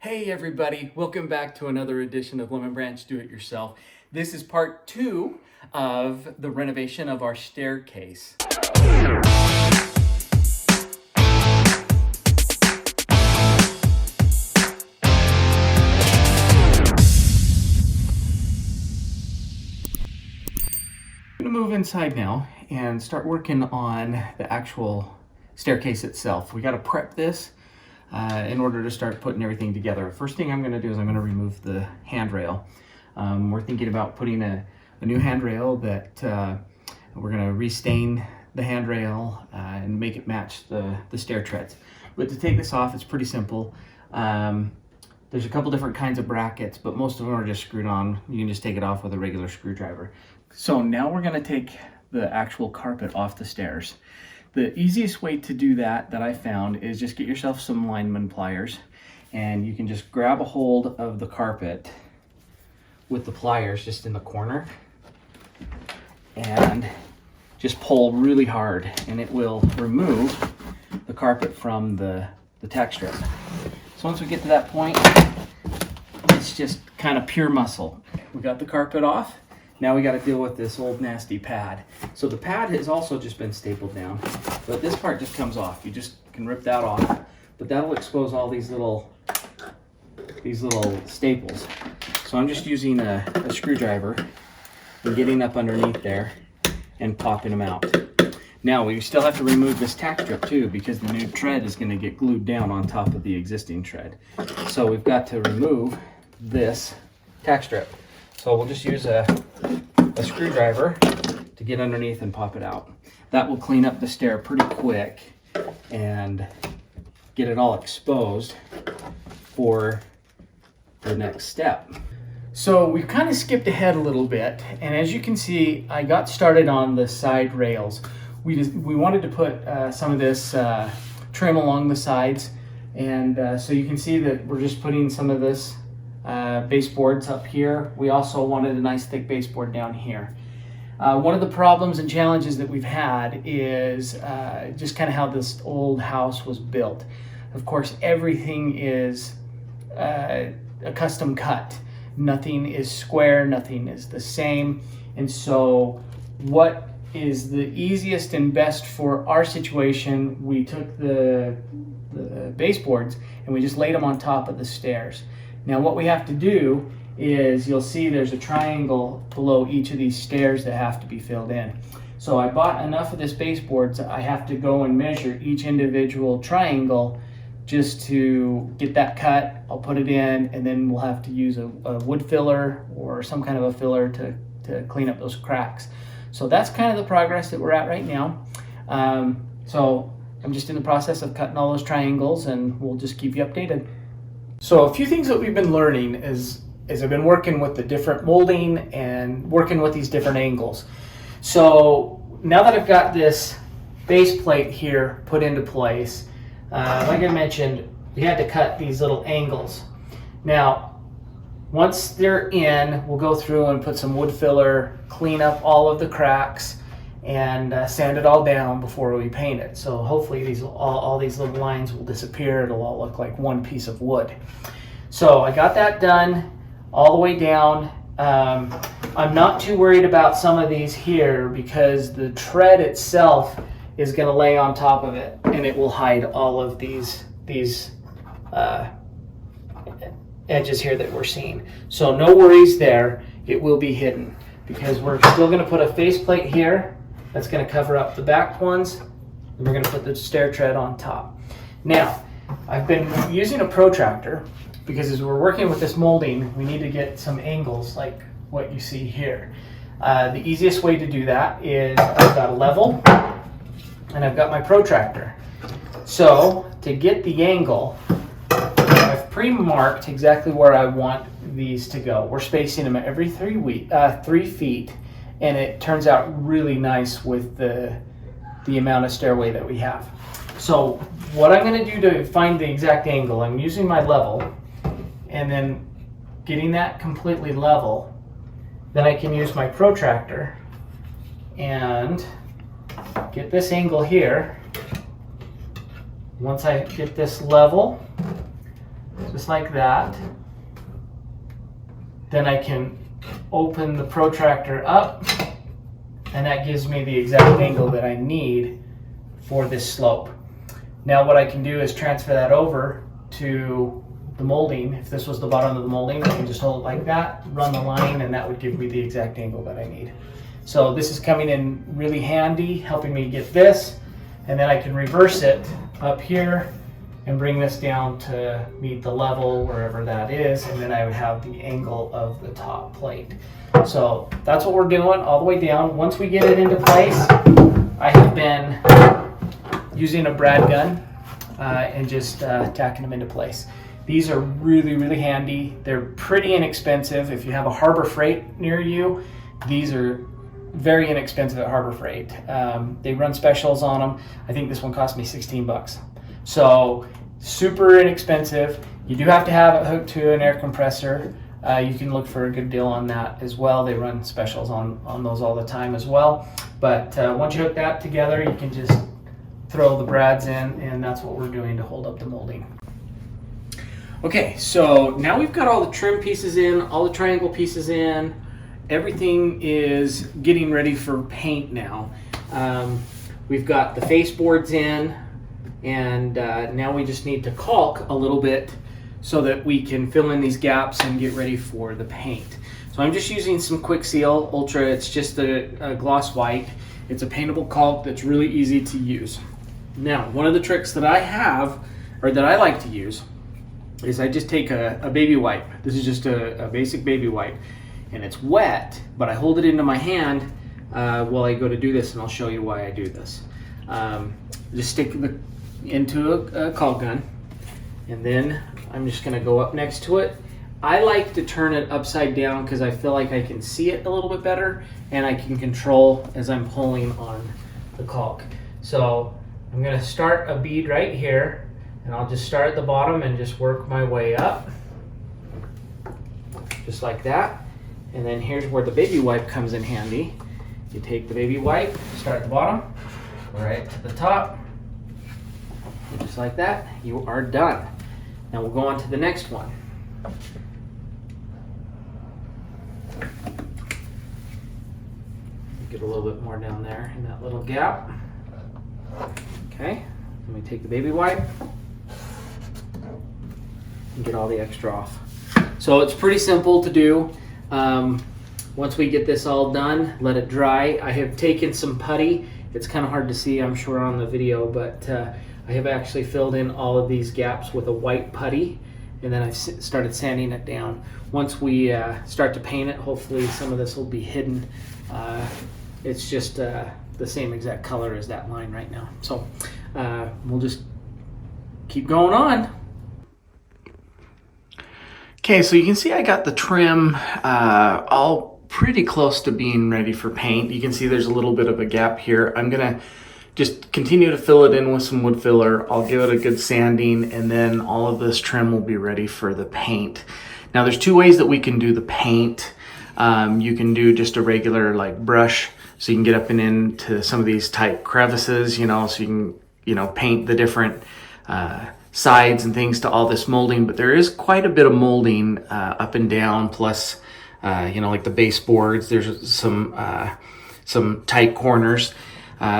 Hey everybody, welcome back to another edition of Lemon Branch Do It Yourself. This is part 2 of the renovation of our staircase. I'm going to move inside now and start working on the actual staircase itself. We got to prep this in order to start putting everything together. First thing I'm going to do is I'm going to remove the handrail. We're thinking about putting a new handrail that we're going to restain the handrail and make it match the stair treads. But to take this off, it's pretty simple. There's a couple different kinds of brackets, but most of them are just screwed on. You can just take it off with a regular screwdriver. So now we're going to take the actual carpet off the stairs. The easiest way to do that I found is just get yourself some lineman pliers, and you can just grab a hold of the carpet with the pliers just in the corner and just pull really hard, and it will remove the carpet from the tack strip. So once we get to that point, it's just kind of pure muscle. We got the carpet off. Now we got to deal with this old nasty pad. So the pad has also just been stapled down, but this part just comes off. You just can rip that off, but that'll expose all these little staples. So I'm just using a screwdriver and getting up underneath there and popping them out. Now we still have to remove this tack strip too, because the new tread is going to get glued down on top of the existing tread. So we've got to remove this tack strip. So we'll just use a screwdriver to get underneath and pop it out. That will clean up the stair pretty quick and get it all exposed for the next step. So we've kind of skipped ahead a little bit, and as you can see, I got started on the side rails. We wanted to put some of this trim along the sides, and so you can see that we're just putting some of this baseboards up here. We also wanted a nice thick baseboard down here. One of the problems and challenges that we've had is just kind of how this old house was built. Of course, everything is a custom cut. Nothing is square, nothing is the same. And so what is the easiest and best for our situation, we took the baseboards and we just laid them on top of the stairs. Now what we have to do is, you'll see there's a triangle below each of these stairs that have to be filled in. So I bought enough of this baseboard, so I have to go and measure each individual triangle just to get that cut. I'll put it in, and then we'll have to use a wood filler or some kind of a filler to clean up those cracks. So that's kind of the progress that we're at right now. So I'm just in the process of cutting all those triangles, and we'll just keep you updated. So a few things that we've been learning is I've been working with the different molding and working with these different angles. So now that I've got this base plate here put into place, like I mentioned, we had to cut these little angles. Now, once they're in, we'll go through and put some wood filler, clean up all of the cracks, and sand it all down before we paint it. So hopefully all these little lines will disappear. It'll all look like one piece of wood. So I got that done all the way down. I'm not too worried about some of these here because the tread itself is going to lay on top of it, and it will hide all of these edges here that we're seeing. So no worries there. It will be hidden because we're still going to put a faceplate here that's going to cover up the back ones, and we're going to put the stair tread on top. Now, I've been using a protractor because as we're working with this molding, we need to get some angles like what you see here. The easiest way to do that is I've got a level and I've got my protractor. So to get the angle, I've pre-marked exactly where I want these to go. We're spacing them every 3 feet, and it turns out really nice with the amount of stairway that we have. So what I'm going to do to find the exact angle, I'm using my level, and then getting that completely level, then I can use my protractor and get this angle here. Once I get this level, just like that. Then I can open the protractor up, and that gives me the exact angle that I need for this slope. Now what I can do is transfer that over to the molding. If this was the bottom of the molding, I can just hold it like that, run the line, and that would give me the exact angle that I need. So this is coming in really handy, helping me get this, and then I can reverse it up here and bring this down to meet the level wherever that is, and then I would have the angle of the top plate. So that's what we're doing all the way down. Once we get it into place, I have been using a brad gun and just tacking them into place. These are really, really handy. They're pretty inexpensive. If you have a Harbor Freight near you, these are very inexpensive at Harbor Freight. They run specials on them. I think this one cost me 16 bucks. So super inexpensive. You do have to have it hooked to an air compressor. You can look for a good deal on that as well. They run specials on those all the time as well. But once you hook that together, you can just throw the brads in, and that's what we're doing to hold up the molding. Okay, so now we've got all the trim pieces in, all the triangle pieces in. Everything is getting ready for paint now. We've got the face boards in, and now we just need to caulk a little bit so that we can fill in these gaps and get ready for the paint. So I'm just using some Quick Seal Ultra. It's just a gloss white. It's a paintable caulk that's really easy to use. Now, one of the tricks that I have, or that I like to use, is I just take a baby wipe. This is just a basic baby wipe, and it's wet, but I hold it into my hand while I go to do this, and I'll show you why I do this. Just stick it into a caulk gun, and then I'm just gonna go up next to it. I like to turn it upside down because I feel like I can see it a little bit better, and I can control as I'm pulling on the caulk. So I'm gonna start a bead right here, and I'll just start at the bottom and just work my way up, just like that. And then here's where the baby wipe comes in handy. You take the baby wipe, start at the bottom, right to the top, just like that. You are done. Now we'll go on to the next one. Get a little bit more down there in that little gap. Okay, let me take the baby wipe and get all the extra off. So it's pretty simple to do. Once we get this all done, let it dry. I have taken some putty. It's kind of hard to see, I'm sure, on the video, but I have actually filled in all of these gaps with a white putty, and then I've started sanding it down. Once we start to paint it, hopefully some of this will be hidden. It's just the same exact color as that line right now. So we'll just keep going on. Okay, so you can see I got the trim all pretty close to being ready for paint. You can see there's a little bit of a gap here. I'm gonna just continue to fill it in with some wood filler. I'll give it a good sanding, and then all of this trim will be ready for the paint. Now there's two ways that we can do the paint. You can do just a regular like brush, so you can get up and into some of these tight crevices, you know, so you can, you know, paint the different sides and things to all this molding. But there is quite a bit of molding up and down, plus you know, like the baseboards, there's some tight corners.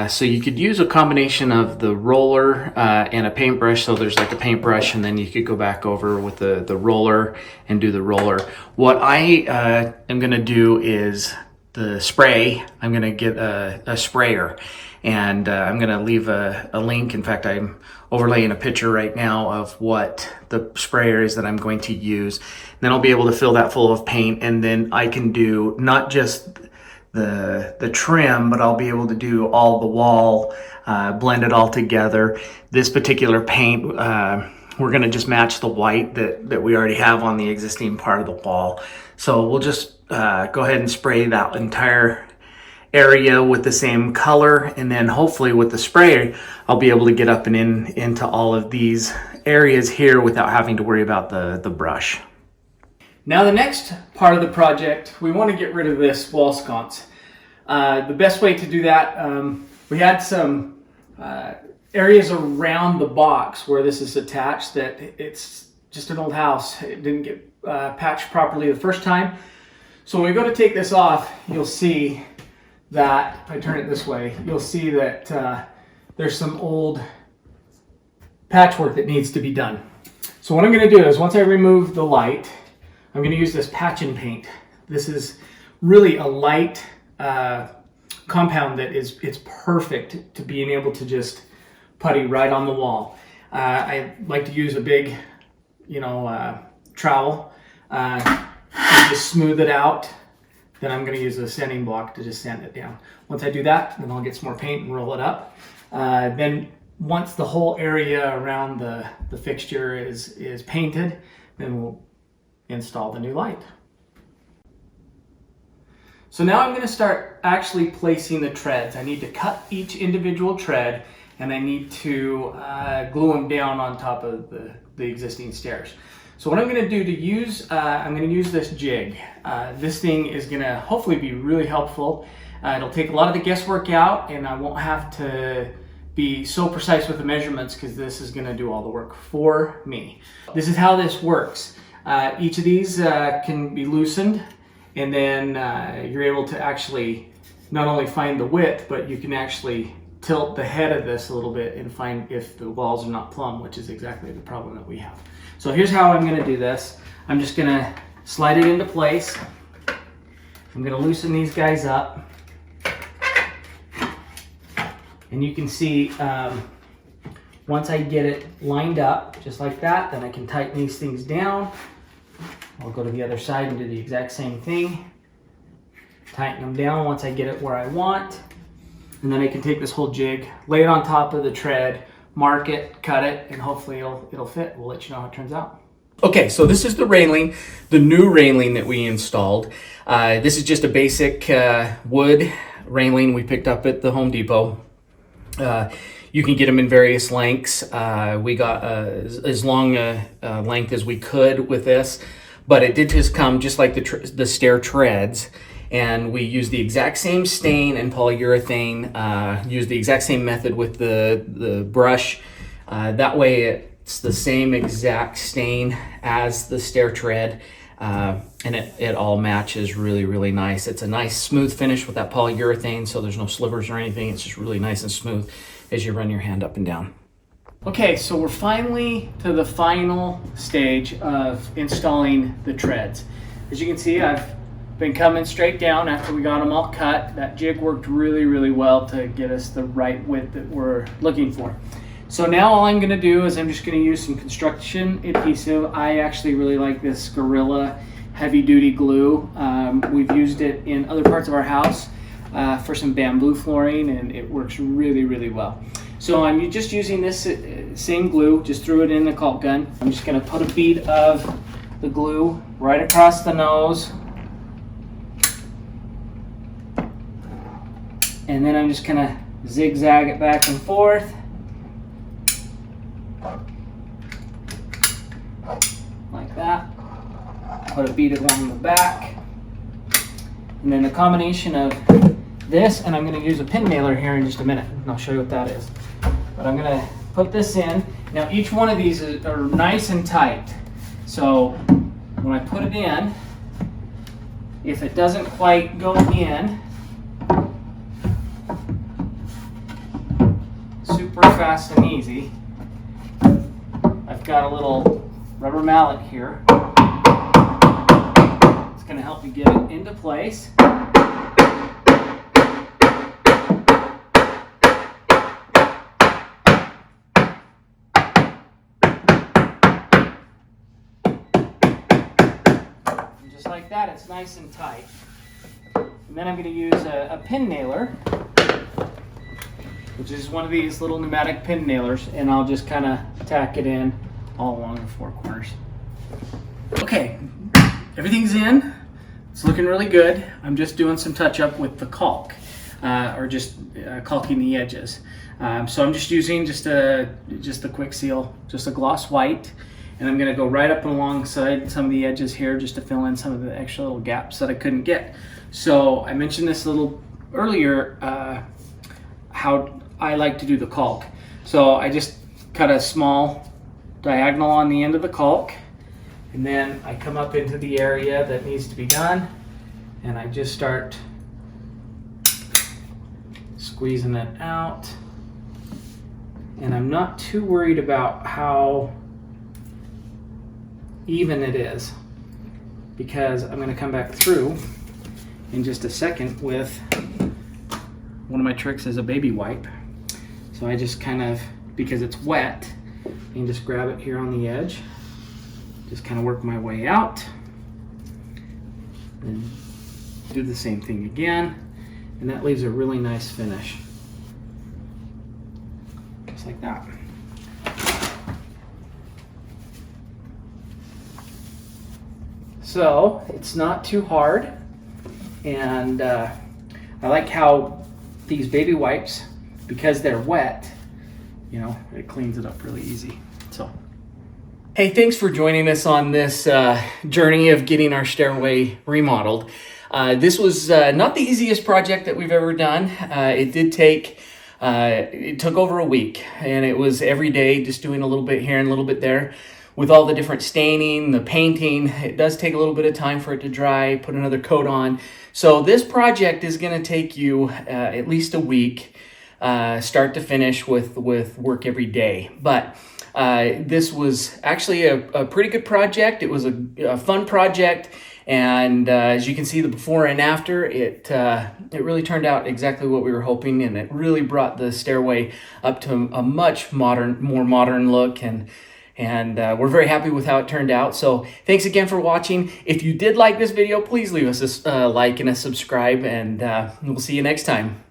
So you could use a combination of the roller and a paintbrush. So there's like a paintbrush, and then you could go back over with the roller and do the roller. What I am gonna do is the spray. I'm gonna get a sprayer, and I'm gonna leave a link. In fact, I'm overlaying a picture right now of what the sprayer is that I'm going to use. And then I'll be able to fill that full of paint, and then I can do not just the trim, but I'll be able to do all the wall, blend it all together. This particular paint, we're gonna just match the white that we already have on the existing part of the wall. So we'll just go ahead and spray that entire area with the same color, and then hopefully with the spray I'll be able to get up and into all of these areas here without having to worry about the brush. Now the next part of the project, we want to get rid of this wall sconce. The best way to do that, we had some areas around the box where this is attached that it's just an old house. It didn't get patched properly the first time. So when we go to take this off, you'll see that, if I turn it this way, you'll see that there's some old patchwork that needs to be done. So what I'm going to do is once I remove the light, I'm going to use this patch and paint. This is really a light compound that it's perfect to being able to just putty right on the wall. I like to use a big, trowel and just smooth it out. Then I'm going to use a sanding block to just sand it down. Once I do that, then I'll get some more paint and roll it up. Then once the whole area around the fixture is painted, then we'll install the new light. So now I'm going to start actually placing the treads. I need to cut each individual tread, and I need to glue them down on top of the existing stairs. So what I'm going to do to use, I'm going to use this jig. This thing is going to hopefully be really helpful. It'll take a lot of the guesswork out, and I won't have to be so precise with the measurements because this is going to do all the work for me. This is how this works. Each of these can be loosened, and then you're able to actually not only find the width, but you can actually tilt the head of this a little bit and find if the walls are not plumb, which is exactly the problem that we have. So here's how I'm going to do this. I'm just going to slide it into place. I'm going to loosen these guys up. And you can see once I get it lined up just like that, then I can tighten these things down. I'll go to the other side and do the exact same thing. Tighten them down once I get it where I want. And then I can take this whole jig, lay it on top of the tread, mark it, cut it, and hopefully it'll fit. We'll let you know how it turns out. Okay, so this is the railing, the new railing that we installed. This is just a basic wood railing we picked up at the Home Depot. You can get them in various lengths. We got as long a length as we could with this, but it did just come just like the stair treads. And we used the exact same stain and polyurethane, used the exact same method with the brush. That way it's the same exact stain as the stair tread, and it all matches really, really nice. It's a nice smooth finish with that polyurethane, so there's no slivers or anything. It's just really nice and smooth as you run your hand up and down. Okay, so we're finally to the final stage of installing the treads. As you can see, I've been coming straight down after we got them all cut. That jig worked really, really well to get us the right width that we're looking for. So now all I'm going to do is I'm just going to use some construction adhesive. I actually really like this Gorilla heavy duty glue. We've used it in other parts of our house for some bamboo flooring, and it works really, really well. So I'm just using this same glue, just threw it in the caulk gun. I'm just going to put a bead of the glue right across the nose. And then I'm just gonna zigzag it back and forth. Like that. Put a bead along the back. And then the combination of this, and I'm gonna use a pin nailer here in just a minute, and I'll show you what that is. But I'm gonna put this in. Now each one of these are nice and tight. So when I put it in, if it doesn't quite go in, super fast and easy, I've got a little rubber mallet here. It's going to help you get it into place. And just like that, it's nice and tight. And then I'm going to use a pin nailer, which is one of these little pneumatic pin nailers, and I'll just kind of tack it in all along the four corners. Okay, everything's in. It's looking really good. I'm just doing some touch up with the caulk, or just caulking the edges. So I'm just using just a quick seal, just a gloss white, and I'm going to go right up alongside some of the edges here just to fill in some of the extra little gaps that I couldn't get. So I mentioned this a little earlier, how I like to do the caulk. So I just cut a small diagonal on the end of the caulk, and then I come up into the area that needs to be done, and I just start squeezing it out. And I'm not too worried about how even it is, because I'm going to come back through in just a second with one of my tricks is a baby wipe. So I just kind of, because it's wet, and just grab it here on the edge, just kind of work my way out, and do the same thing again, and that leaves a really nice finish, just like that. So it's not too hard, and I like how these baby wipes, because they're wet, you know, it cleans it up really easy. So, hey, thanks for joining us on this journey of getting our stairway remodeled. This was not the easiest project that we've ever done. It took over a week, and it was every day just doing a little bit here and a little bit there. With all the different staining, the painting, it does take a little bit of time for it to dry, put another coat on. So this project is going to take you at least a week, start to finish, with work every day. But this was actually a pretty good project. It was a fun project, and as you can see, the before and after, it really turned out exactly what we were hoping, and it really brought the stairway up to a much more modern look, and we're very happy with how it turned out. So thanks again for watching. If you did like this video, please leave us a like and a subscribe, and we'll see you next time.